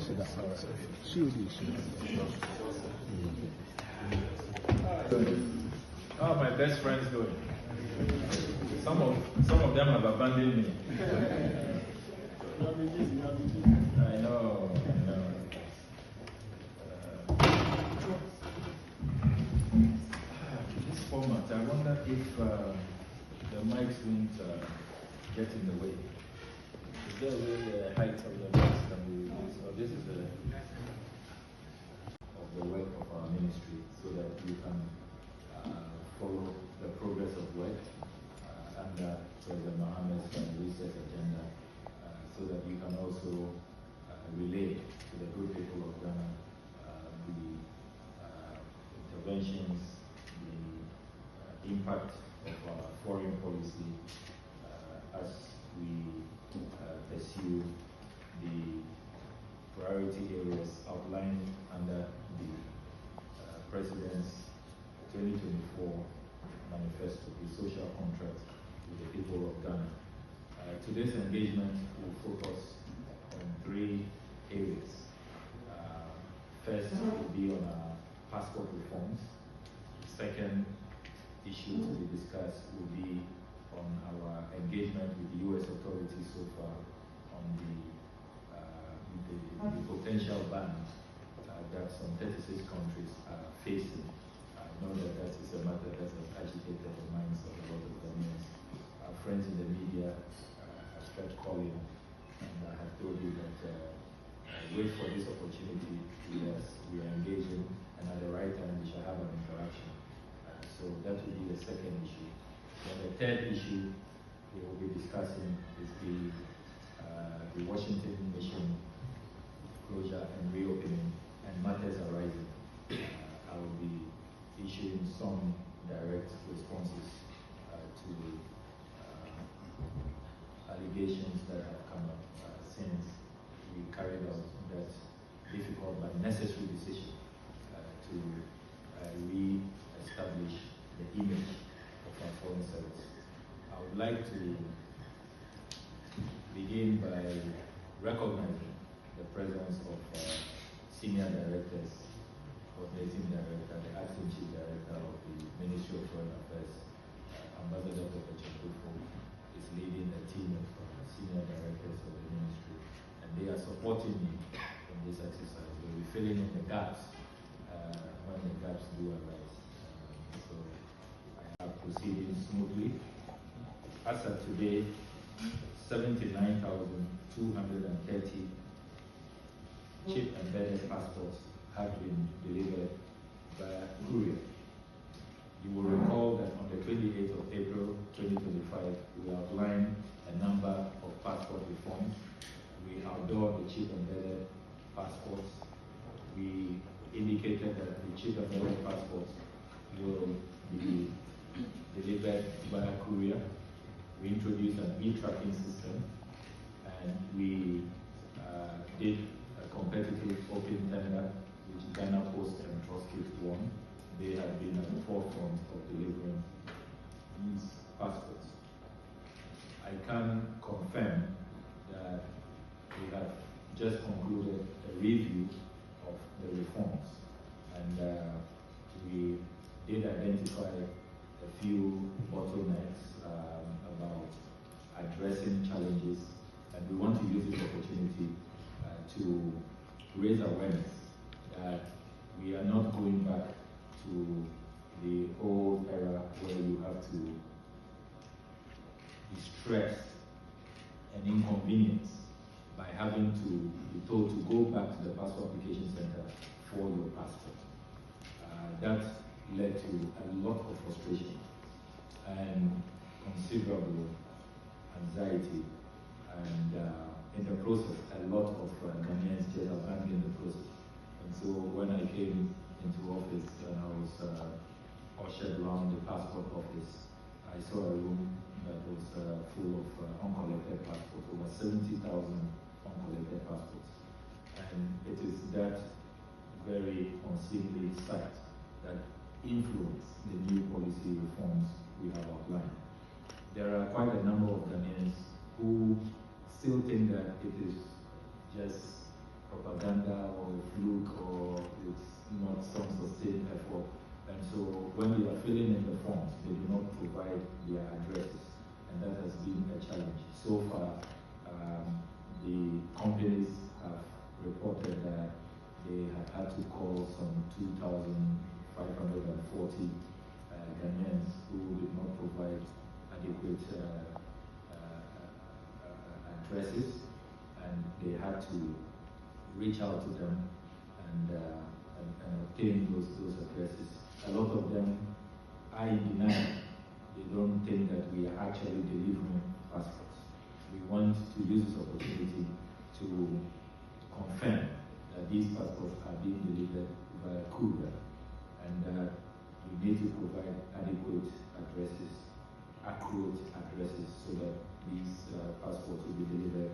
How are my best friends doing? Some of them have abandoned me. I know. This format, I wonder if the mics won't get in the way. Is there a way the height of the mics can be reduced? So this is of the work of our ministry, so that you can follow the progress of work under President Mohammed's research agenda, so that you can also relate to the good people of Ghana the interventions, the impact of our foreign policy as we pursue the priority areas outlined under the President's 2024 manifesto, the social contract with the people of Ghana. Today's engagement will focus on 3 areas. First will be on our passport reforms. The second issue to be discussed will be on our engagement with the U.S. authorities so far on the potential ban that some 36 countries are facing. I know that is a matter that has agitated the minds of a lot of Ghanaians. Our friends in the media have kept calling, and I have told you that wait for this opportunity. Yes, we are engaging, and at the right time we shall have an interaction. So that will be the second issue. And the third issue we will be discussing is the Washington mission closure and reopening and matters arising. I will be issuing some direct responses to allegations that have come up since we carried out that difficult but necessary decision to re-establish the image of our foreign service. I would like to begin by recognizing the presence of senior directors, coordinating director, the acting chief director of the Ministry of Foreign Affairs, Ambassador Dr. Chakufo, is leading a team of senior directors of the ministry, and they are supporting me in this exercise. They will be filling in the gaps when the gaps do arise. So I have proceeding smoothly. As of today, 79,230 chip-embedded passports have been delivered via courier. You will recall that on the 28th of April 2025, we outlined a number of passport reforms. We outlawed the chip-embedded passports. We indicated that the chip-embedded passports will be delivered via courier. We introduced an e-tracking system, and we did a competitive open tender, which Ghana Post and Trustskate won. They have been at the forefront of delivering these passports. I can confirm that we have just concluded a review of the reforms, and we did identify a few bottlenecks about addressing challenges, and we want to use this opportunity to raise awareness that we are not going back to the old era where you have to be stressed and inconvenienced by having to be told to go back to the passport application center for your passport. That led to a lot of frustration and considerable anxiety, and in the process, a lot of Ghanaians just abandoned the process. And so when I came into office and I was ushered around the passport office, I saw a room that was full of uncollected passports, over 70,000 uncollected passports. And it is that very unseemly sight that influence the new policy reforms we have outlined. There are quite a number of Ghanaians who still think that it is just propaganda or a fluke or it's not some sustained effort. And so when they are filling in the forms, they do not provide their addresses, and that has been a challenge. So far, the companies have reported that they have had to call some 2,540 Ghanaians who did not provide adequate addresses, and they had to reach out to them and obtain those addresses. A lot of them are in denial. They don't think that we are actually delivering passports. We want to use this opportunity to confirm that these passports are being delivered via courier, and that we need to provide adequate addresses, accurate addresses, so that these passports will be delivered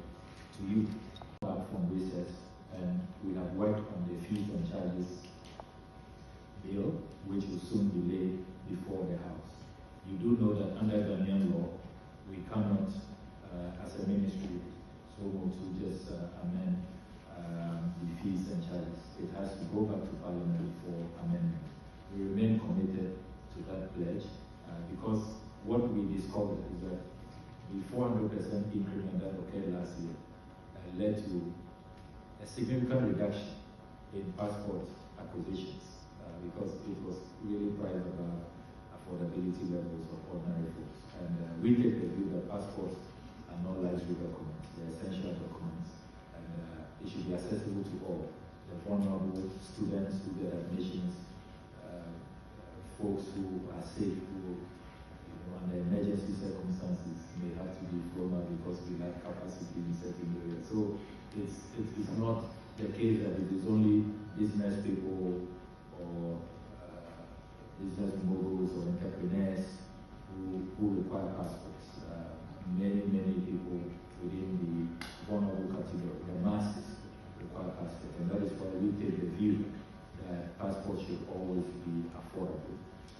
to you. Back from recess, and we have worked on the fees and charges bill, which will soon be laid before the House. You do know that under Ghanaian law, we cannot, as a ministry, to just amend the fees and charges. It has to go back to Parliament for amendment. We remain committed to that pledge because what we discovered is that the 400% increment that occurred last year led to a significant reduction in passport acquisitions because it was really priced above affordability levels of ordinary folks. And we take the view that passports are not luxury documents, they're essential documents, and it should be accessible to all. The vulnerable, students who get admissions, folks who are safe, who under emergency circumstances may have to be flown out because we lack capacity in certain areas. So it's not the case that it is only business people or business moguls or entrepreneurs who require passports. Many people within the vulnerable category, the masses, require passports, and that is why we take the view that passports should always be affordable.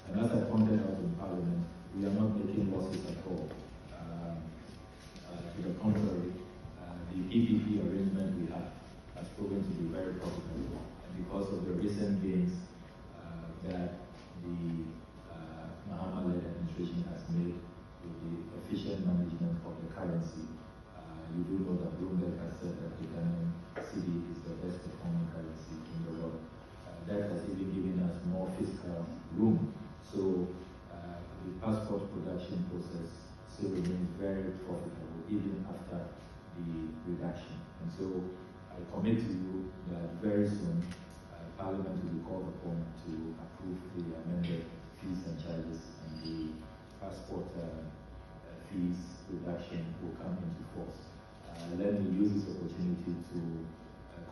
And as I pointed out in Parliament, we are not making losses at all. To the contrary, the PPP arrangement we have has proven to be very profitable, and because of the recent gains that the Mahama-led administration has made with the efficient management of the currency, you do know that Bloomberg has said that the Ghanaian cedi is the best performing currency in the world. That has even given us more fiscal room. So the passport production process still remains very profitable even after the reduction. And so I commit to you that very soon Parliament will be called upon to approve the amended fees and charges, and the passport fees reduction will come into force. Let me use this opportunity to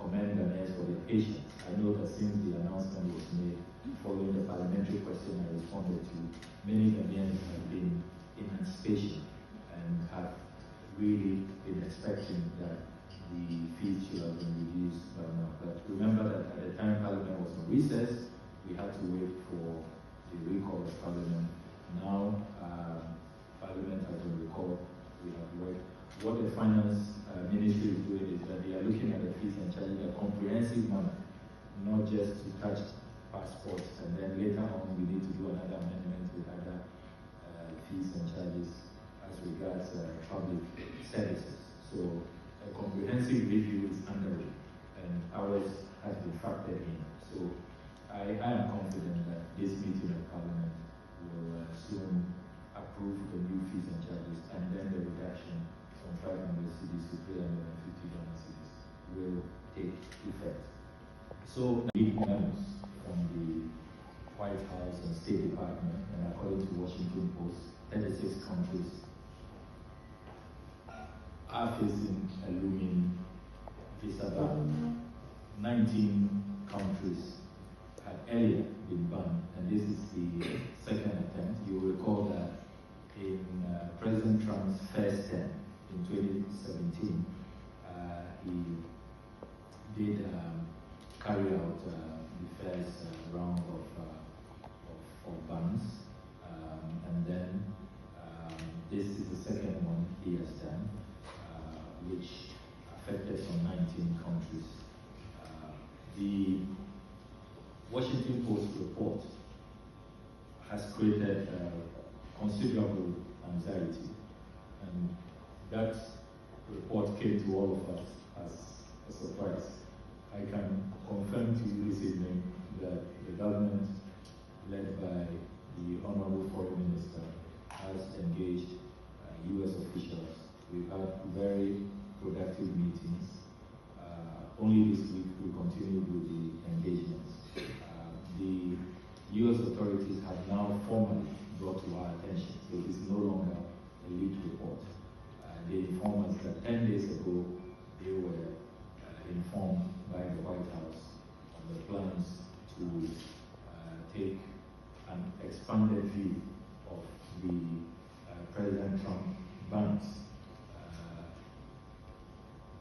commend Ghanaians for their patience. I know that since the announcement was made, following the parliamentary question I responded to, many Ghanaians have been in anticipation and have really been expecting that the fees should have been reduced by now. But remember that at the time Parliament was on recess, we had to wait for the recall of Parliament. Now Parliament has been recalled. We have worked. What the Finance Ministry is doing is that they are looking at the fees and charges in a comprehensive manner, not just to touch passports, and then later on we need to do another amendment with other fees and charges as regards public services. So a comprehensive review is underway, and ours has been factored in. So I am confident that this meeting of Parliament will soon approve the new fees and charges, and then the reduction from 500 cedis to 350 cedis will take effect. So, memos from the White House and State Department, and according to Washington Post, 36 countries are facing a looming visa ban. 19 countries had earlier been banned, and this is the second attempt. You will recall that in President Trump's first term in 2017, he did carry out the first round of bans, and then this is the second one he has done, which affected some 19 countries. The Washington Post report has created considerable anxiety, and that report came to all of us as a surprise. I can confirm to you this evening that the government, led by the Honorable Foreign Minister, has engaged U.S. officials. We've had very productive meetings. Only this week we continued with the engagements. The U.S. authorities have now formally brought to our attention, so it is no longer a leaked report. They informed us that 10 days ago they were informed by the White House on the plans to take an expanded view of the President Trump bans.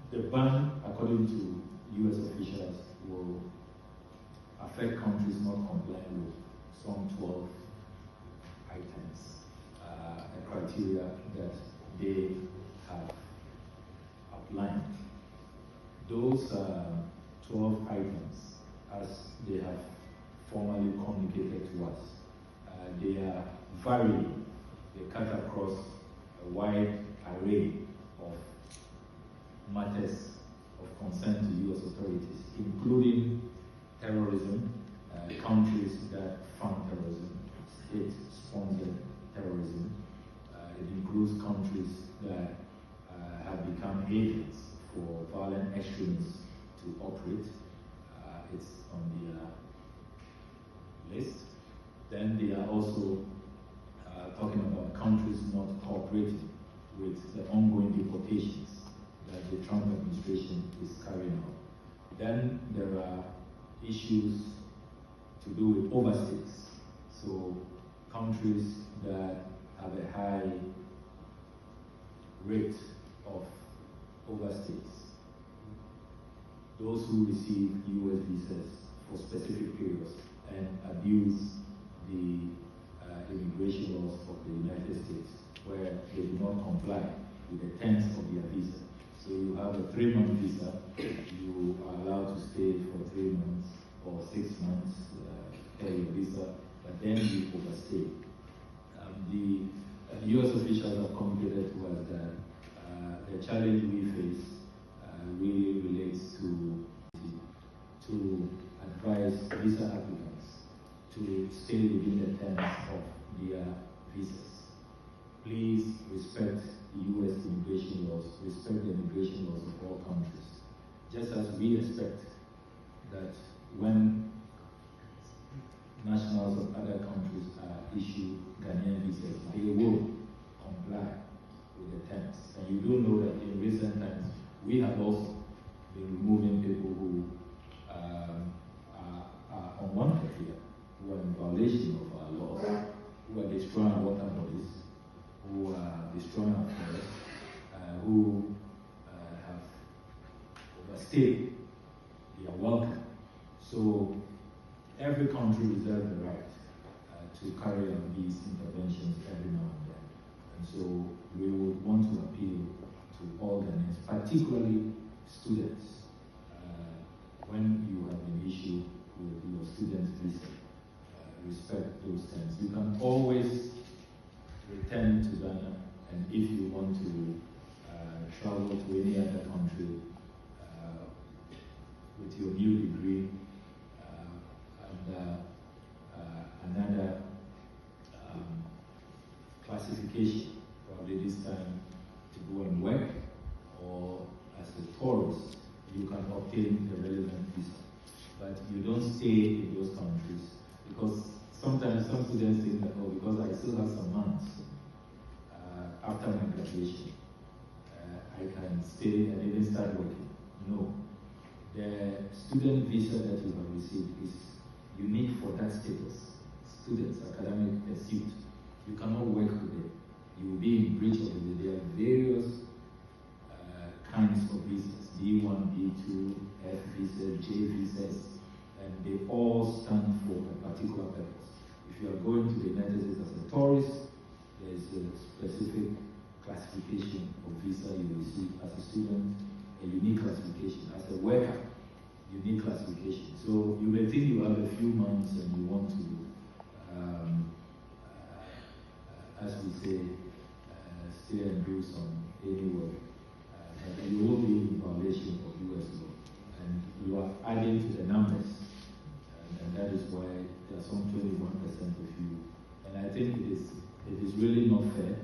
The ban, according to U.S. officials, will affect countries not complying with some 12 items, a criteria that they have outlined. Those 12 items, as they have formally communicated to us, they are varying. They cut across a wide array of matters of concern to U.S. authorities, including terrorism, countries that fund terrorism, state-sponsored terrorism. It includes countries that have become agents for violent extremists to operate. It's on their list. Then they are also talking about countries not cooperating with the ongoing deportations that the Trump administration is carrying out. Then there are issues to do with overstates. So countries that have a high rate of overstates. Those who receive U.S. visas for specific periods and abuse the immigration laws of the United States, where they do not comply with the terms of their visa. So you have a 3-month visa, you are allowed to stay for 3 months or 6 months per your visa, but then you overstay. The U.S. officials have communicated to us that the challenge we face really relates to advise visa applicants to stay within the terms of their visas. Please respect U.S. immigration laws, respect the immigration laws of all countries. Just as we expect that when nationals of other countries are issued Ghanaian visas, they will comply with the terms. And you do know that in recent times, we have also been removing people who are unwanted here, who are in violation of our laws, who are destroying our water bodies, who are destroying our forests, who have overstayed their welcome. So every country reserves the right to carry out these interventions every now and then. And so we would want to appeal to all Ghanaians, particularly students, when you have been issued with your student visa, respect those terms. You can always return to Ghana, and if you want to travel to any other country with your new degree and another classification, probably this time to go and work, or as a tourist, you can obtain the relevant visa. But you don't stay in those countries, because sometimes some students think that, oh, because I still have some months after my graduation, I can stay and even start working. No. The student visa that you have received is unique for that status. Students, academic pursuit. You cannot work with it. You will be in breach of it. There are various kinds of visas, D1, D2, F visas, J visas, and they all stand for a particular purpose. If you are going to the United States as a tourist, there is a specific classification of visa you receive. As a student, a unique classification. As a worker, unique classification. So you may think you have a few months and you want to, as we say, stay and do some any work, but you will be in violation of US law. And you are adding to the numbers, and that is why there are some 21% of you. And I think it is really not fair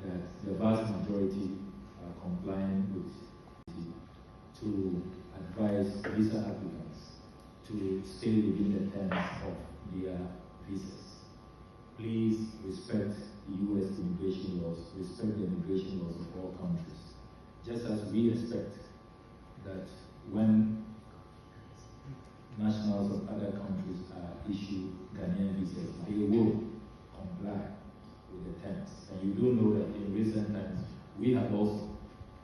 that the vast majority are complying with to advise visa applicants to stay within the terms of their visas. Please respect the US immigration laws, respect the immigration laws of all countries. Just as we expect that when nationals of other countries are issued Ghanaian visas, they will comply with the terms. And you do know that in recent times, we have also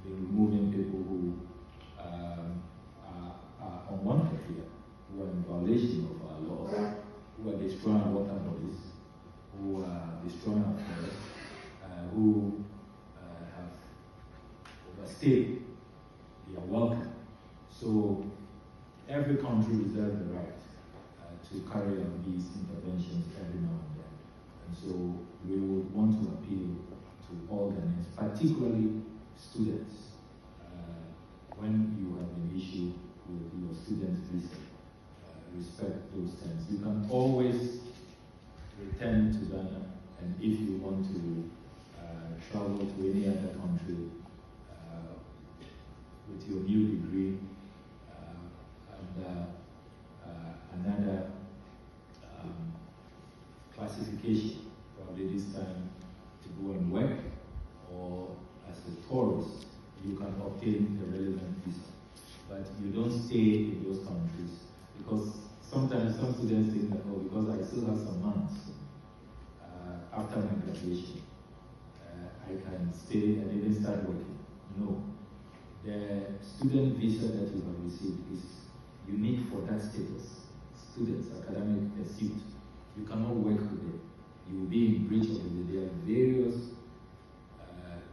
been removing people who are unwanted here, who are in violation of our laws, who are destroying our water bodies, who are destroying our forests, who have overstayed their welcome. So every country reserves the right to carry out these interventions every now and then. And so we would want to appeal to all Ghanaians, particularly students, when you have been issued with your student visa, respect those terms. You can always return to Ghana, and if you want to travel to any other country with your new degree and another classification, probably this time to go and work, or as a tourist, you can obtain the relevant visa. But you don't stay in those countries, because sometimes some students think that, oh, because I still have some months after my graduation, I can stay and even start working. No. The student visa that you have received is unique for that status. Students, academic pursuit. You cannot work with it. You will be in breach of it. There are various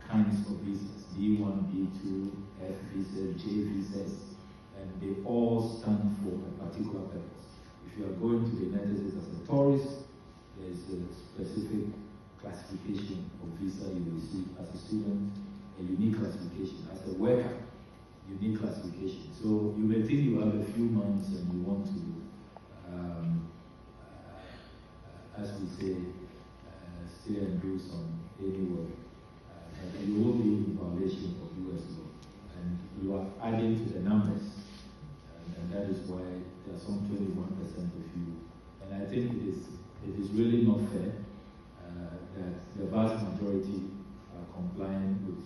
kinds of visas, B1, B2, F visas, J visas, and they all stand for a particular purpose. If you are going to the United States as a tourist, there is a specific classification of visa you receive. As a student, a unique classification. As a worker, unique classification. So you may think you have a few months and you want to, as we say, stay and do some any work. But you will be in violation of US law. And you are adding to the numbers. And that is why there are some 21% of you. And I think it is really not fair that the vast majority are complying with.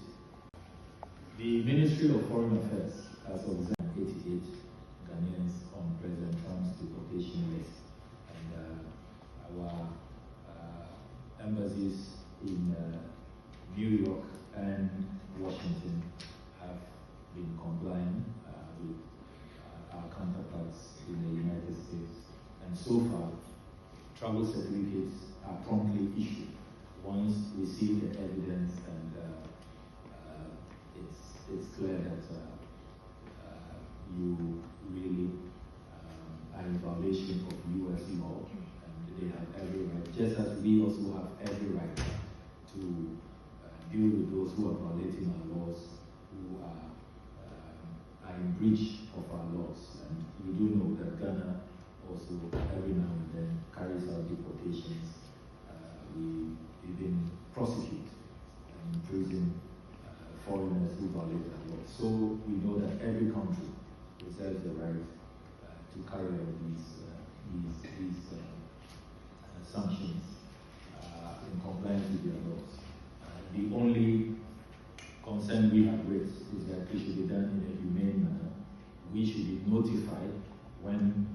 The Ministry of Foreign Affairs has observed 88 Ghanaians on President Trump's deportation list. And our embassies in New York and Washington have been complying with our counterparts in the United States. And so far, travel certificates are promptly issued once we see the evidence, and it's clear that you really are in violation of US law, and they have every right, just as we also have every right to deal with those who are violating our laws, who are in breach of our laws. And you do know that Ghana also every now and then carries out deportations. We even prosecute and imprison foreigners who violate our laws. So we know that every country reserves the right to carry out these sanctions in compliance with their laws. The only concern we have raised is that it should be done in a humane manner. We should be notified when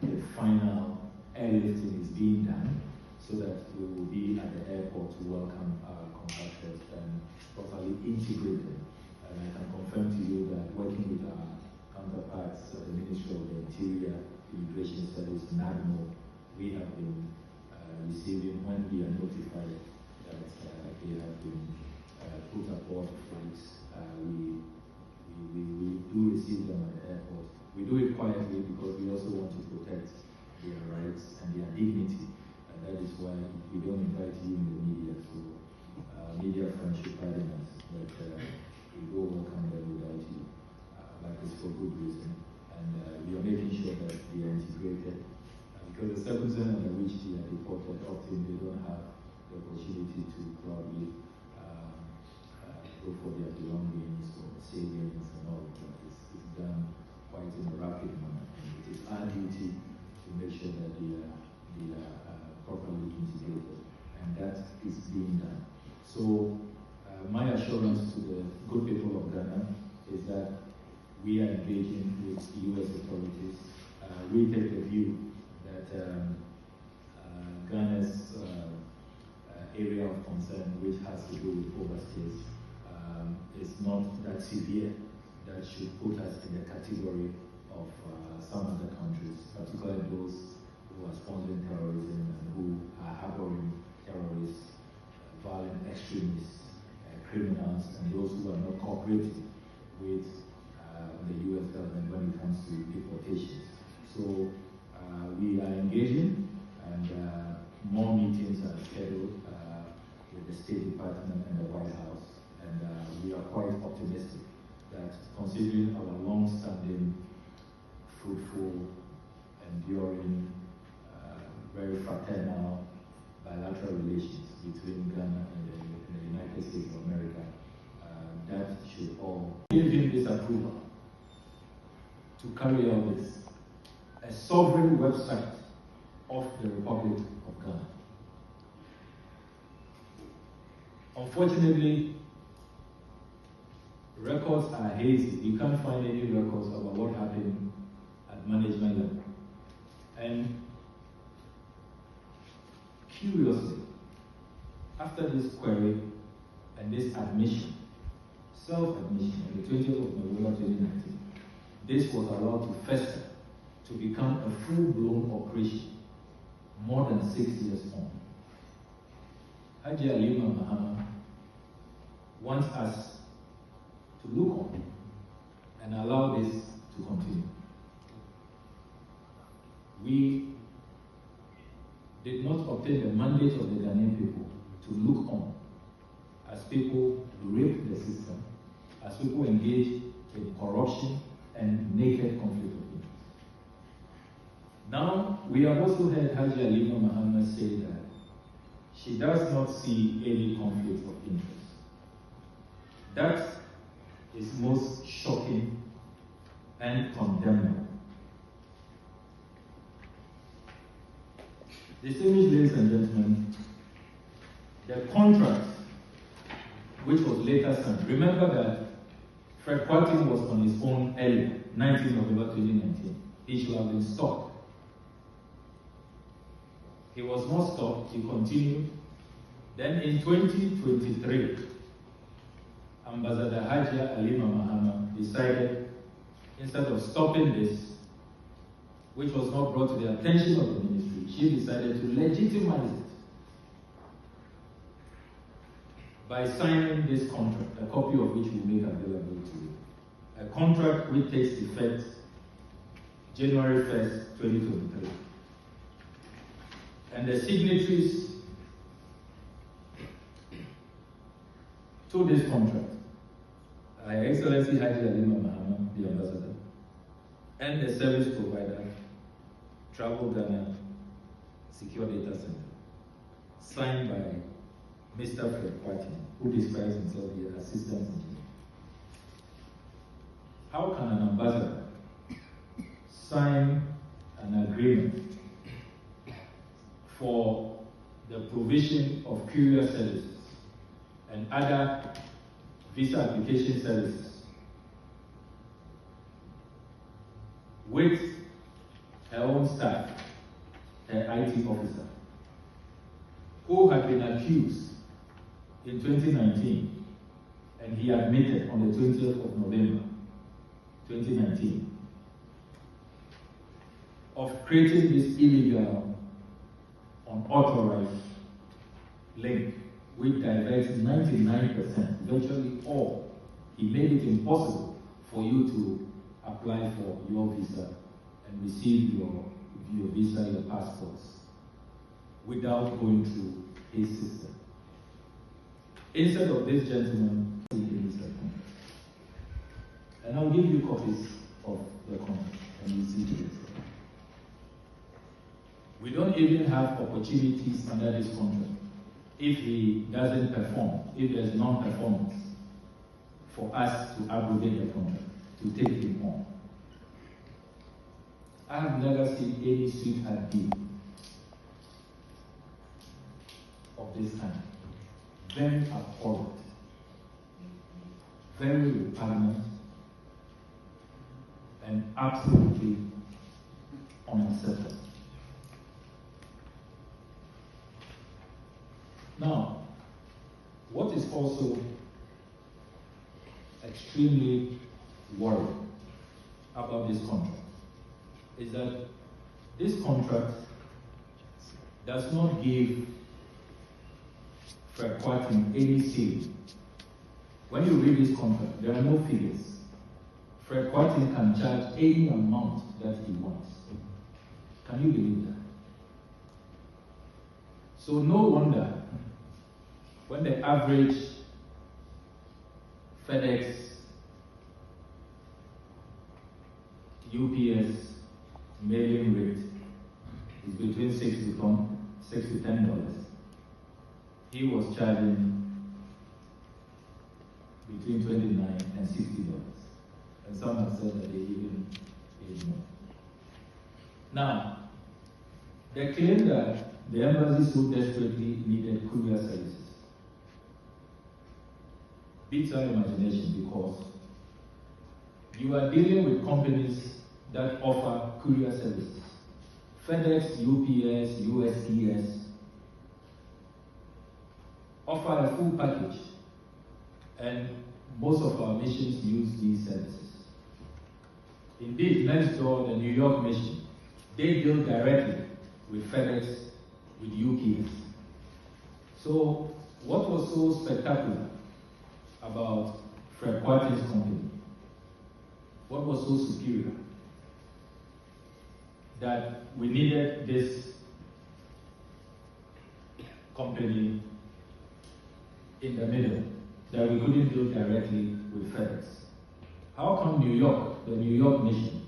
the final airlifting is being done, so that we will be at the airport to welcome our compatriots and properly integrate them. And I can confirm to you that working with our counterparts at the Ministry of the Interior, Immigration Service, NADMO, we have been receiving, when we are notified that they have been put aboard flights, we do receive them at the airport We do it quietly because we also want to protect their rights and their dignity. And that is why we don't invite you in the media. So media friendship pardon us, but we go welcome them without you. That is for good reason. And we are making sure that they are integrated. Because the 7% under which they are deported, often they don't have the opportunity to probably go for their belongings or savings and all of that. It's done quite in a rapid manner. And it is our duty to make sure that they are properly integrated. And that is being done. So my assurance to the good people of Ghana is that we are engaging with U.S. authorities. We take the view that Ghana's area of concern, which has to do with overstays, is not that severe that should put us in the category of some other countries, particularly those who are sponsoring terrorism and who are harboring terrorists, violent extremists, criminals, and those who are not cooperating with the U.S. government when it comes to deportations. So we are engaging, and more meetings are scheduled with the State Department and the White House. And we are quite optimistic that, considering our long-standing, fruitful, enduring, very fraternal bilateral relations between Ghana and the United States of America, that should all give him this approval to carry out this, a sovereign website of the Republic of Ghana. Unfortunately, records are hazy. You can't find any records about what happened at management level. And curiously, after this query and this admission, self-admission on the 20th of November 2019, this was allowed to fester to become a full-blown operation more than 6 years on. Haji Alima Mahama wants us to look on and allow this to continue. We did not obtain the mandate of the Ghanaian people to look on as people rape the system, as people engage in corruption and naked conflict of interest. Now, we have also heard Haji Alima Muhammad say that she does not see any conflict of interest. That is most shocking and condemnable. Distinguished ladies and gentlemen, the contract which was later signed, remember that Fred Quartin was on his own earlier, 19 November 2019. He should have been stopped. He was not stopped, he continued. Then in 2023, Ambassador Hajia Alima Mahama decided, instead of stopping this, which was not brought to the attention of the ministry, she decided to legitimize it by signing this contract, a copy of which we make available to you. A contract which takes effect January 1st, 2023. And the signatories to this contract are Her Excellency Haji Alima Mahama, the Ambassador, and the service provider, Travel Ghana Secure Data Center, signed by Mr. Fred Quartin, who describes himself as Assistant Engineer. How can an ambassador sign an agreement for the provision of courier services and other visa application services with her own staff, her IT officer, who had been accused in 2019, and he admitted on the 20th of November 2019 of creating this illegal, unauthorized link which diverts 99%, virtually all. He made it impossible for you to apply for your visa and receive your visa, your passports, without going through his system. Instead of this gentleman taking his account. And I'll give you copies of the contract and you see this. We don't even have opportunities under this contract if he doesn't perform, if there's non-performance, for us to abrogate the contract, to take him on. I have never seen any sweetheart deal of this kind. Very abhorrent, very repugnant, and absolutely unacceptable. Now, what is also extremely worrying about this contract is that this contract does not give Fred Kwarteng any ceiling. When you read this contract, there are no figures. Fred Kwarteng can charge any amount that he wants. Can you believe that? So no wonder when the average FedEx, UPS mailing rate is between $6 to $10. He was charging between $29 and $60. And some have said that they even paid more. Now, they claim that the embassy so desperately needed courier services. Beats our imagination because you are dealing with companies that offer courier services. FedEx, UPS, USPS offer a full package, and most of our missions use these services. Indeed, next door, the New York mission, they deal directly with FedEx, with UPS. So what was so spectacular about Fred Kwarteng's company? What was so superior? That we needed this company in the middle, that we couldn't deal directly with FedEx. How come New York, the New York mission,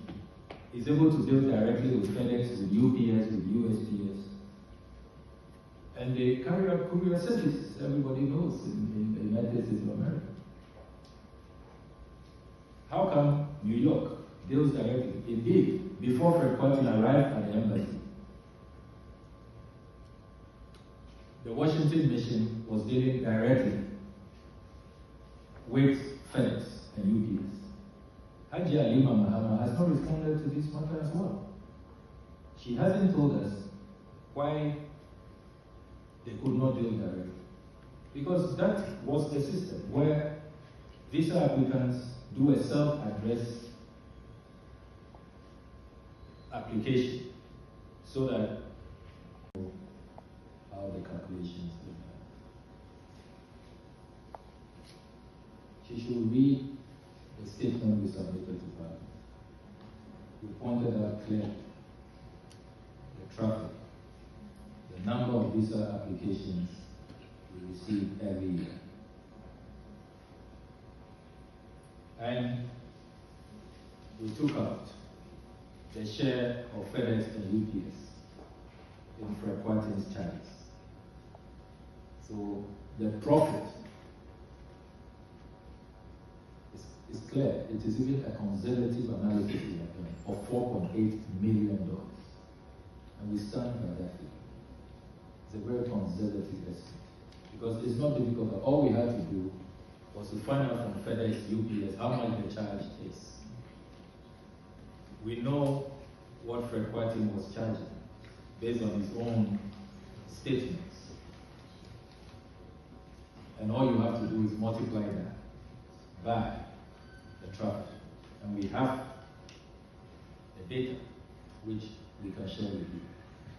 is able to deal directly with FedEx, with UPS, with USPS? And they carry out courier services, everybody knows, in the United States of America. How come New York deals directly? Indeed, before Fred Kwarteng arrived at the embassy, the Washington mission was dealing directly with FedEx and UPS. Haji Alima Mahama has not responded to this matter as well. She hasn't told us why they could not deal directly. Because that was the system where visa applicants do a self-address application so that how the calculations look like. She should read the statement we submitted to Parliament. We pointed out clearly the traffic, the number of visa applications we receive every year. And we took out the share of FedEx and UPS in Fred Kwarteng's charges. So the profit is clear. It is even a conservative analysis we have done of $4.8 million. And we stand by that figure. It's a very conservative estimate. Because it's not difficult. All we had to do was to find out from FedEx, UPS, how much the charge is. We know what Fred Kwarteng was charging based on his own statements. And all you have to do is multiply that by the traffic. And we have the data which we can share with you.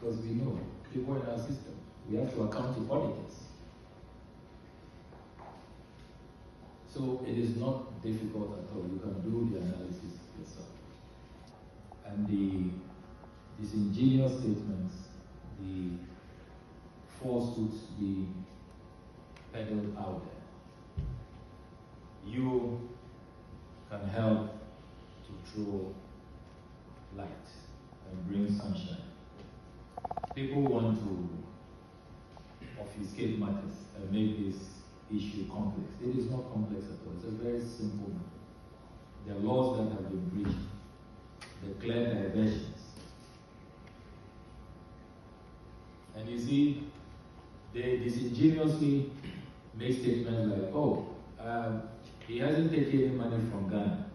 Because we know people in our system, we have to account to auditors. So it is not difficult at all. You can do the analysis yourself. And the disingenuous statements, the falsehoods being peddled out there, you can help to throw light and bring sunshine. People want to obfuscate matters and make this issue complex. It is not complex at all. It's a very simple matter. There are laws that have been breached, the clear diversions. And you see, they disingenuously make statements like, oh, he hasn't taken any money from Ghana.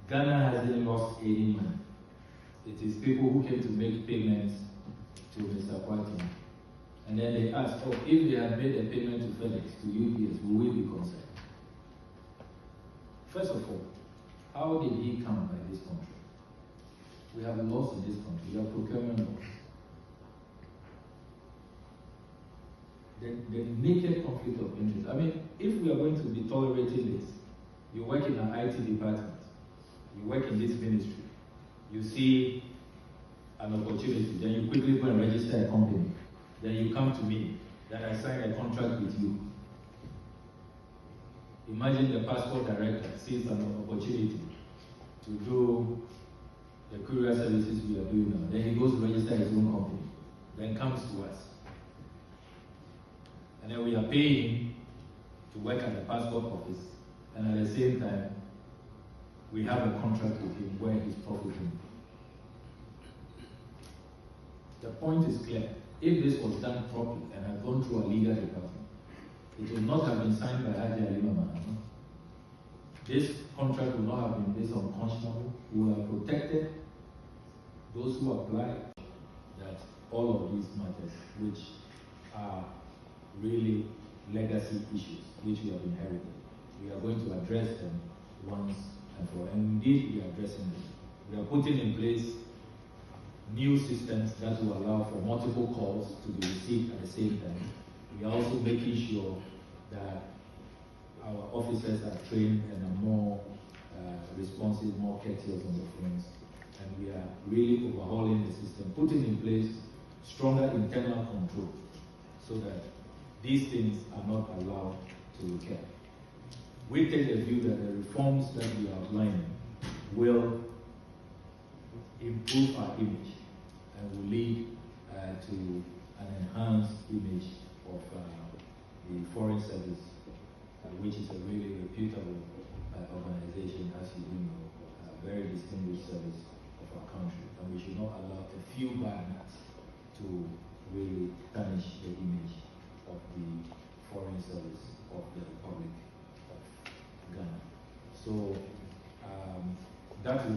Ghana hasn't lost any money. It is people who came to make payments to Mr. Kwati. And then they ask, oh, if they had made a payment to FedEx, to UPS, will we be concerned? First of all, how did he come by this contract? We have laws in this country. We have procurement laws. The naked conflict of interest. I mean, if we are going to be tolerating this, you work in an IT department, you work in this ministry, you see an opportunity, then you quickly go and register a company, then you come to me, then I sign a contract with you. Imagine the passport director sees an opportunity to do the courier services we are doing now. Then he goes to register his own company, then comes to us. And then we are paying him to work at the passport office, and at the same time, we have a contract with him where he's profiting. The point is clear. If this was done properly and had gone through a legal department, it would not have been signed by Haji Halima Mahama. This contract would not have been based on unconscionable. We would have protected those who apply that all of these matters, which are really legacy issues, which we have inherited, we are going to address them once and for all. And indeed, we are addressing them. We are putting in place new systems that will allow for multiple calls to be received at the same time. We are also making sure that our officers are trained and are more responsive, more courteous on the phones. And we are really overhauling the system, putting in place stronger internal control so that these things are not allowed to recur. We take the view that the reforms that we are outlining will improve our image and will lead to an enhanced image of the Foreign Service, which is a really reputable organization, as you do know, a very distinguished service of our country. And we should not allow a few bad acts to really tarnish the image of the Foreign Service of the Republic of Ghana. So that will